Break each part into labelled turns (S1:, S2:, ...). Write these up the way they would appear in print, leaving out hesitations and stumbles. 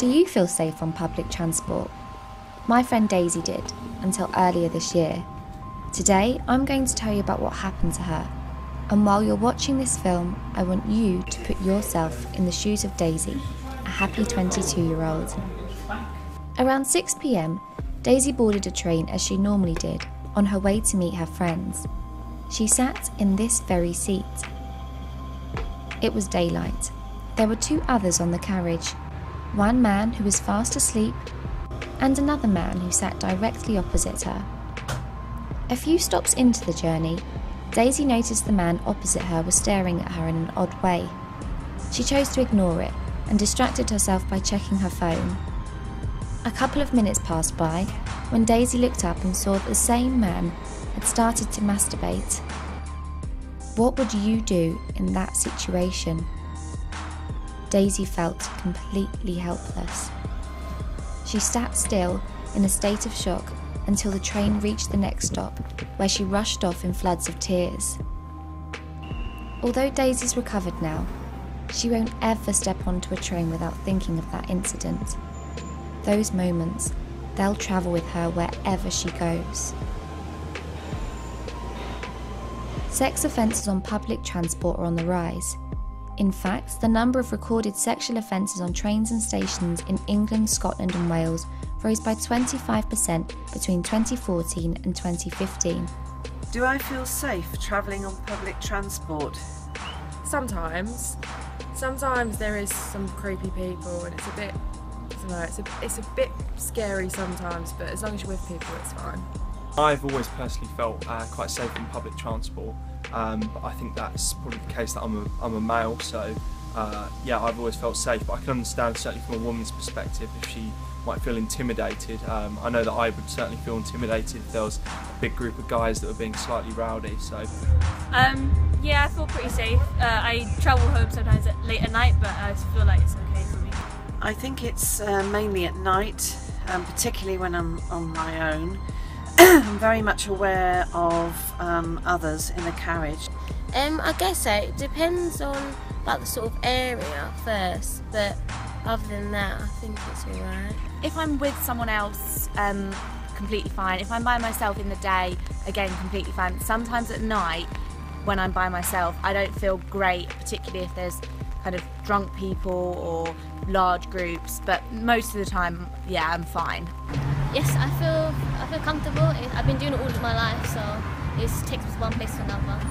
S1: Do you feel safe on public transport? My friend Daisy did, until earlier this year. Today, I'm going to tell you about what happened to her. And while you're watching this film, I want you to put yourself in the shoes of Daisy, a happy 22-year-old. Around 6 p.m, Daisy boarded a train as she normally did, on her way to meet her friends. She sat in this very seat. It was daylight. There were two others on the carriage. One man who was fast asleep, and another man who sat directly opposite her. A few stops into the journey, Daisy noticed the man opposite her was staring at her in an odd way. She chose to ignore it and distracted herself by checking her phone. A couple of minutes passed by when Daisy looked up and saw that the same man had started to masturbate. What would you do in that situation? Daisy felt completely helpless. She sat still in a state of shock until the train reached the next stop, where she rushed off in floods of tears. Although Daisy's recovered now, she won't ever step onto a train without thinking of that incident. Those moments, they'll travel with her wherever she goes. Sex offences on public transport are on the rise. In fact, the number of recorded sexual offences on trains and stations in England, Scotland and Wales rose by 25% between 2014 and 2015.
S2: Do I feel safe travelling on public transport?
S3: Sometimes. Sometimes there is some creepy people and it's a bit, I don't know, it's a bit scary sometimes, but as long as you're with people it's fine.
S4: I've always personally felt quite safe in public transport, but I think that's probably the case that I'm a male, so yeah, I've always felt safe, but I can understand certainly from a woman's perspective if she might feel intimidated. I know that I would certainly feel intimidated if there was a big group of guys that were being slightly rowdy. So
S5: yeah, I feel pretty safe. I travel home sometimes late at night, but I feel like it's okay for me.
S2: I think it's mainly at night, particularly when I'm on my own. I'm very much aware of others in the carriage.
S6: I guess so. It depends on about the sort of area first, but other than that, I think it's alright.
S5: If I'm with someone else, completely fine. If I'm by myself in the day, again, completely fine. Sometimes at night, when I'm by myself, I don't feel great, particularly if there's kind of drunk people or large groups, but most of the time, yeah, I'm fine.
S7: Yes, I feel comfortable. I've been doing it all of my life, so it takes me from one place to another.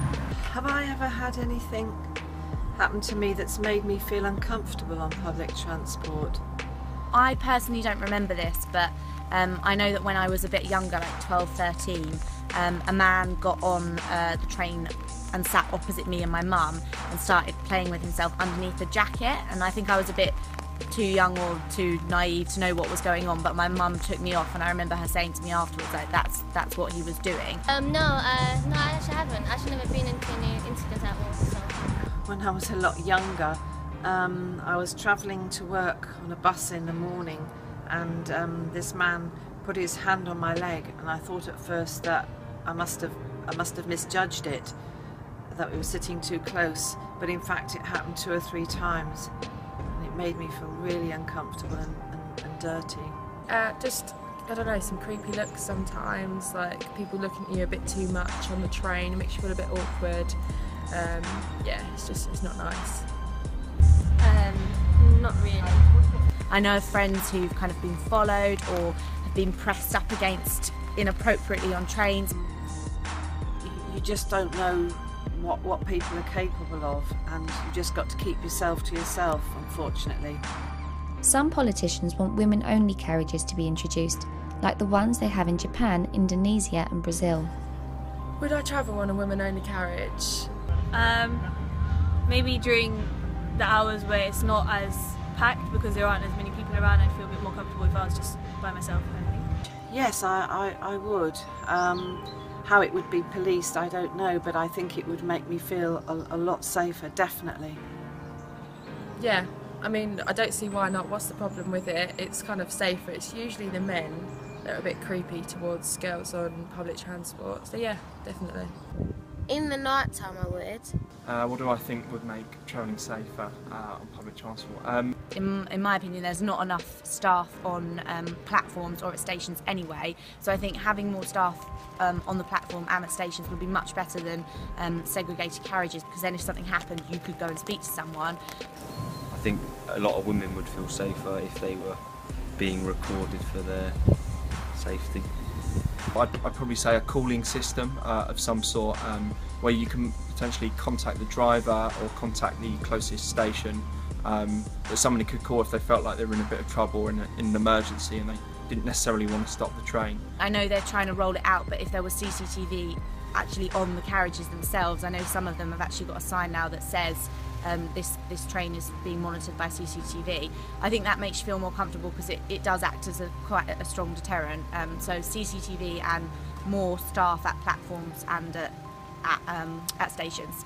S2: Have I ever had anything happen to me that's made me feel uncomfortable on public transport?
S5: I personally don't remember this, but I know that when I was a bit younger, like 12, 13, a man got on the train and sat opposite me and my mum and started playing with himself underneath the jacket, and I think I was a bit too young or too naive to know what was going on, but my mum took me off, and I remember her saying to me afterwards like that's what he was doing.
S7: No, I actually haven't. I've actually never been into any incidents at all. So.
S2: When I was a lot younger, I was travelling to work on a bus in the morning, and this man put his hand on my leg, and I thought at first that I must have misjudged it, that we were sitting too close, but in fact it happened 2 or 3 times, and it made me feel really uncomfortable and dirty.
S3: Just, I don't know, some creepy looks sometimes, like people looking at you a bit too much on the train, it makes you feel a bit awkward. Yeah, it's not nice.
S7: Not really.
S5: I know of friends who've kind of been followed or have been pressed up against inappropriately on trains.
S2: You just don't know what people are capable of, and you just got to keep yourself to yourself, unfortunately.
S1: Some politicians want women-only carriages to be introduced, like the ones they have in Japan, Indonesia and Brazil.
S3: Would I travel on a women-only carriage?
S5: Maybe during the hours where it's not as packed because there aren't as many people around, I'd feel a bit more comfortable if I was just by myself, I think.
S2: Yes, I would. How it would be policed, I don't know, but I think it would make me feel a lot safer, definitely.
S3: Yeah, I mean, I don't see why not. What's the problem with it? It's kind of safer. It's usually the men that are a bit creepy towards girls on public transport. So yeah, definitely.
S6: In the night time I would.
S4: What do I think would make travelling safer on public transport?
S5: in my opinion, there's not enough staff on platforms or at stations anyway. So I think having more staff on the platform and at stations would be much better than segregated carriages, because then if something happened, you could go and speak to someone.
S8: I think a lot of women would feel safer if they were being recorded for their safety.
S4: I'd probably say a calling system of some sort, where you can potentially contact the driver or contact the closest station, that somebody could call if they felt like they were in a bit of trouble or in an emergency and they didn't necessarily want to stop the train.
S5: I know they're trying to roll it out, but if there was CCTV actually on the carriages themselves, I know some of them have actually got a sign now that says this train is being monitored by CCTV. I think that makes you feel more comfortable, because it does act as quite a strong deterrent. So CCTV and more staff at platforms and at stations.